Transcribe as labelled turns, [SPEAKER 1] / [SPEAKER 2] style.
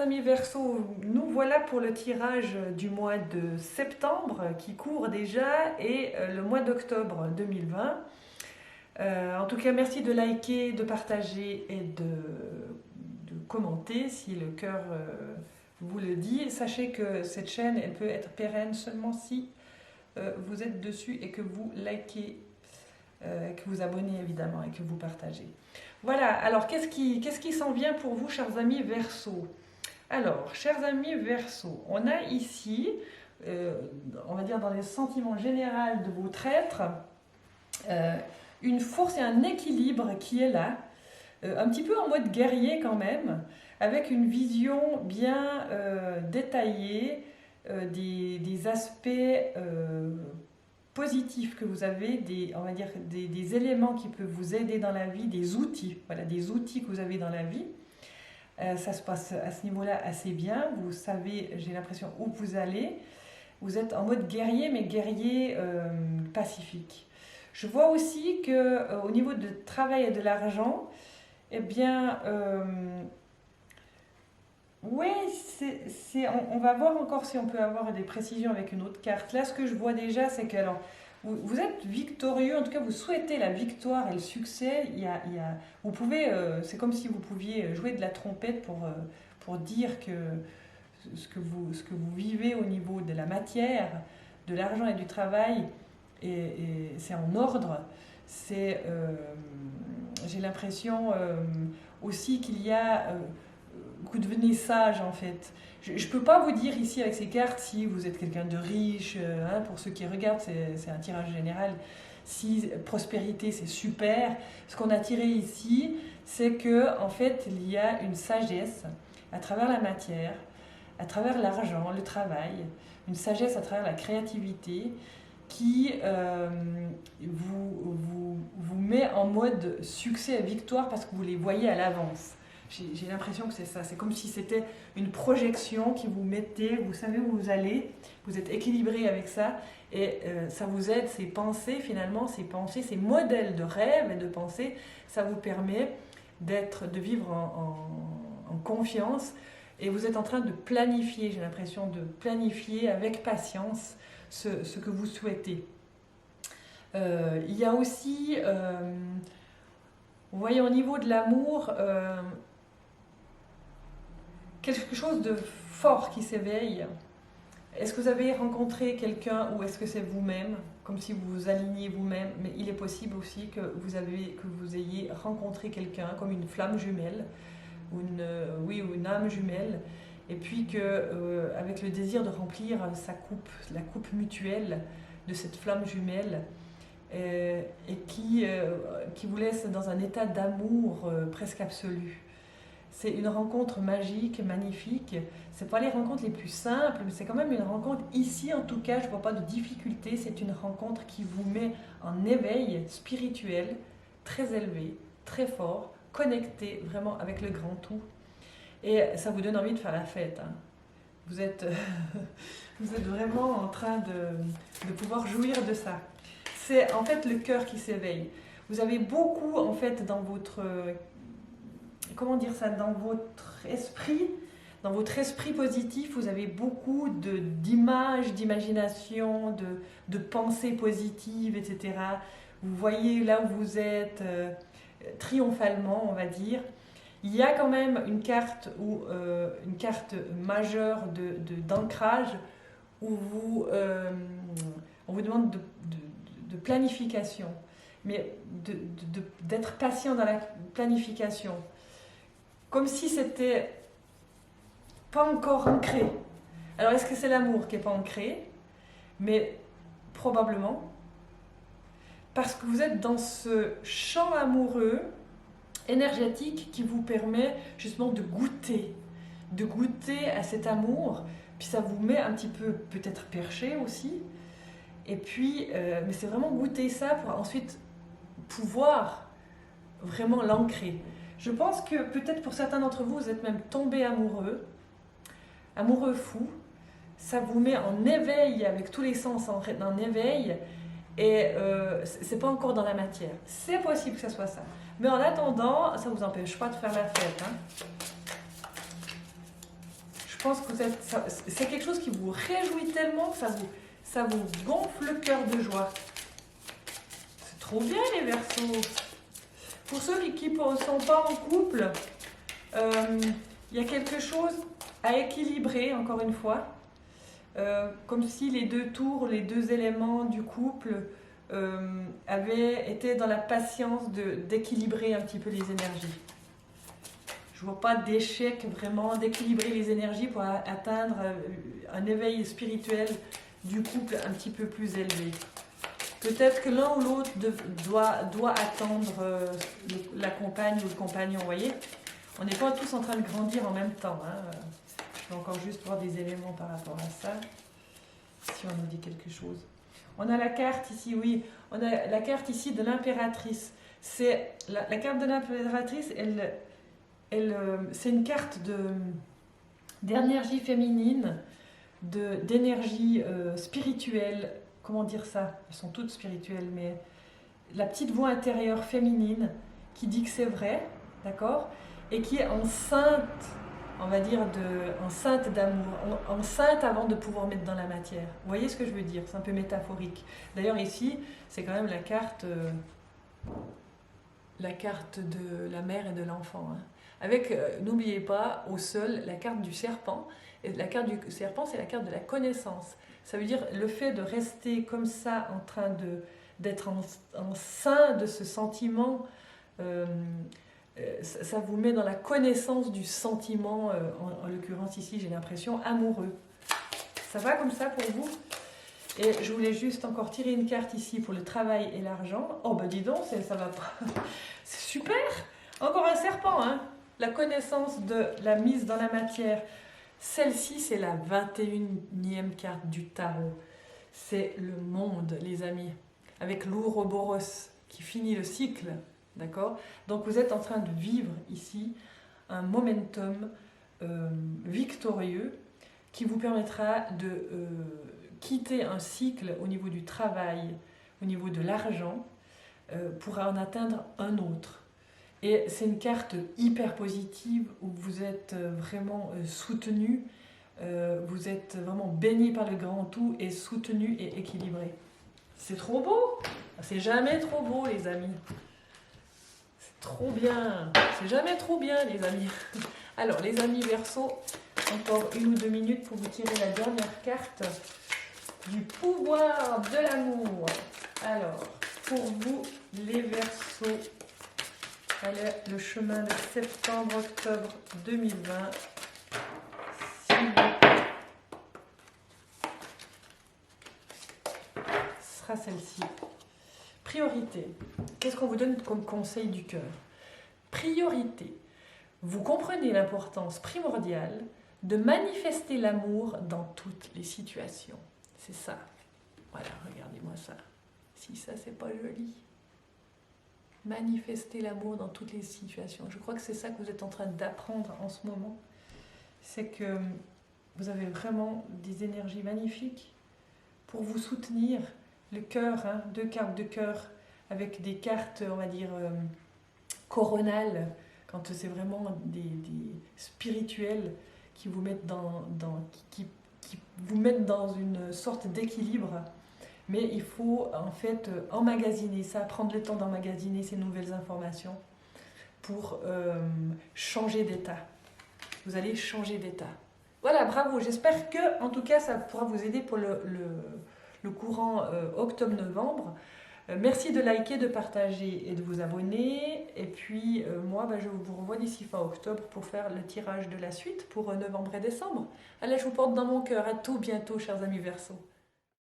[SPEAKER 1] amis Verseau, nous voilà pour le tirage du mois de septembre qui court déjà et le mois d'octobre 2020. En tout cas, merci de liker, de partager et de commenter si le cœur vous le dit. Sachez que cette chaîne, elle peut être pérenne seulement si vous êtes dessus et que vous likez, que vous abonnez évidemment et que vous partagez. Voilà, alors qu'est-ce qui s'en vient pour vous, chers amis Verseau? Alors, chers amis Verseau, on a ici, on va dire dans les sentiments généraux de votre être, une force et un équilibre qui est là, un petit peu en mode guerrier quand même, avec une vision bien détaillée des aspects positifs que vous avez, on va dire des éléments qui peuvent vous aider dans la vie, des outils, voilà, des outils que vous avez dans la vie. Ça se passe à ce niveau-là assez bien, vous savez, j'ai l'impression, où vous allez. Vous êtes en mode guerrier, mais guerrier pacifique. Je vois aussi qu'au niveau du travail et de l'argent, eh bien, oui, on va voir encore si on peut avoir des précisions avec une autre carte. Là, ce que je vois déjà, c'est que alors, vous êtes victorieux, en tout cas, vous souhaitez la victoire et le succès. Vous pouvez, c'est comme si vous pouviez jouer de la trompette pour dire que ce que vous vivez au niveau de la matière, de l'argent et du travail, et c'est en ordre. J'ai l'impression aussi qu'il y a... vous devenez sage en fait. Je ne peux pas vous dire ici avec ces cartes si vous êtes quelqu'un de riche, hein, pour ceux qui regardent, c'est un tirage général. Si prospérité, c'est super. Ce qu'on a tiré ici, c'est que en fait, il y a une sagesse à travers la matière, à travers l'argent, le travail, une sagesse à travers la créativité qui vous met en mode succès et victoire parce que vous les voyez à l'avance. J'ai l'impression que c'est ça, c'est comme si c'était une projection qui vous mettait, vous savez où vous allez, vous êtes équilibré avec ça et ça vous aide, ces pensées finalement, ces modèles de rêve et de pensée, ça vous permet de vivre en confiance et vous êtes en train de planifier, j'ai l'impression de planifier avec patience ce que vous souhaitez. Il y a aussi, vous voyez au niveau de l'amour, quelque chose de fort qui s'éveille. Est-ce que vous avez rencontré quelqu'un ou est-ce que c'est vous-même, comme si vous vous aligniez vous-même? Mais il est possible aussi que vous ayez rencontré quelqu'un comme une flamme jumelle, ou une âme jumelle, et puis avec le désir de remplir la coupe mutuelle de cette flamme jumelle, et qui vous laisse dans un état d'amour presque absolu. C'est une rencontre magique, magnifique. Ce n'est pas les rencontres les plus simples, mais c'est quand même une rencontre. Ici, en tout cas, je ne vois pas de difficulté. C'est une rencontre qui vous met en éveil spirituel, très élevé, très fort, connecté vraiment avec le grand tout. Et ça vous donne envie de faire la fête. Hein. Vous êtes vraiment en train de pouvoir jouir de ça. C'est en fait le cœur qui s'éveille. Vous avez beaucoup, en fait, dans votre... comment dire ça, dans votre esprit positif, vous avez beaucoup d'images, d'imagination, de pensées positives, etc. Vous voyez là où vous êtes triomphalement, on va dire. Il y a quand même une carte majeure d'ancrage où on vous demande de planification, mais d'être patient dans la planification. Comme si c'était pas encore ancré. Alors, est-ce que c'est l'amour qui n'est pas ancré? Mais probablement. Parce que vous êtes dans ce champ amoureux, énergétique, qui vous permet justement de goûter à cet amour. Puis ça vous met un petit peu, peut-être perché aussi. Et puis, mais c'est vraiment goûter ça pour ensuite pouvoir vraiment l'ancrer. Je pense que peut-être pour certains d'entre vous, vous êtes même tombé amoureux fou. Ça vous met en éveil avec tous les sens, en éveil. Et c'est pas encore dans la matière. C'est possible que ça soit ça. Mais en attendant, ça ne vous empêche pas de faire la fête. Hein. Je pense que c'est quelque chose qui vous réjouit tellement que ça vous gonfle le cœur de joie. C'est trop bien les Verseaux. Pour ceux qui ne sont pas en couple, il y a quelque chose à équilibrer, encore une fois. Comme si les deux tours, les deux éléments du couple avaient été dans la patience d'équilibrer un petit peu les énergies. Je ne vois pas d'échec vraiment d'équilibrer les énergies pour atteindre un éveil spirituel du couple un petit peu plus élevé. Peut-être que l'un ou l'autre doit attendre la compagne ou le compagnon, vous voyez. On n'est pas tous en train de grandir en même temps. Hein. Je vais encore juste voir des éléments par rapport à ça, si on nous dit quelque chose. On a la carte ici, oui, on a la carte ici de l'impératrice. C'est la carte de l'impératrice, c'est une carte d'énergie féminine, d'énergie spirituelle. Comment dire ça? Elles sont toutes spirituelles, mais la petite voix intérieure féminine qui dit que c'est vrai, d'accord? Et qui est enceinte, on va dire, enceinte d'amour, enceinte avant de pouvoir mettre dans la matière. Vous voyez ce que je veux dire? C'est un peu métaphorique. D'ailleurs ici, c'est quand même la carte de la mère et de l'enfant. Hein. Avec, n'oubliez pas, au sol, la carte du serpent. Et la carte du serpent, c'est la carte de la connaissance. Ça veut dire le fait de rester comme ça, en train d'être en sein de ce sentiment, ça vous met dans la connaissance du sentiment, en l'occurrence ici, j'ai l'impression, amoureux. Ça va comme ça pour vous? Et je voulais juste encore tirer une carte ici pour le travail et l'argent. Oh ben dis donc, ça va pas. C'est super! Encore un serpent, hein? La connaissance de la mise dans la matière. Celle-ci, c'est la 21e carte du tarot. C'est le monde, les amis, avec l'Ouroboros qui finit le cycle, d'accord? Donc vous êtes en train de vivre ici un momentum victorieux qui vous permettra de quitter un cycle au niveau du travail, au niveau de l'argent, pour en atteindre un autre. Et c'est une carte hyper positive où vous êtes vraiment soutenu, vous êtes vraiment baigné par le grand tout et soutenu et équilibré. C'est trop beau! C'est jamais trop beau, les amis. C'est trop bien! C'est jamais trop bien, les amis. Alors, les amis Verseaux, encore 1 ou 2 minutes pour vous tirer la dernière carte du pouvoir de l'amour. Alors, pour vous, les Verseaux, allez, le chemin de septembre-octobre 2020. S'il vous plaît. Ce sera celle-ci. Priorité. Qu'est-ce qu'on vous donne comme conseil du cœur? Priorité. Vous comprenez l'importance primordiale de manifester l'amour dans toutes les situations. C'est ça. Voilà, regardez-moi ça. Si ça, c'est pas joli. Manifester l'amour dans toutes les situations. Je crois que c'est ça que vous êtes en train d'apprendre en ce moment. C'est que vous avez vraiment des énergies magnifiques pour vous soutenir. Le cœur, hein, 2 cartes de cœur avec des cartes, on va dire, coronales, quand c'est vraiment des spirituels qui vous mettent qui vous mettent dans une sorte d'équilibre. Mais il faut en fait emmagasiner ça, prendre le temps d'emmagasiner ces nouvelles informations pour changer d'état. Vous allez changer d'état. Voilà, bravo. J'espère que, en tout cas, ça pourra vous aider pour le courant octobre-novembre. Merci de liker, de partager et de vous abonner. Et puis, moi, je vous revois d'ici fin octobre pour faire le tirage de la suite pour novembre et décembre. Allez, je vous porte dans mon cœur. À tout bientôt, chers amis Verseaux.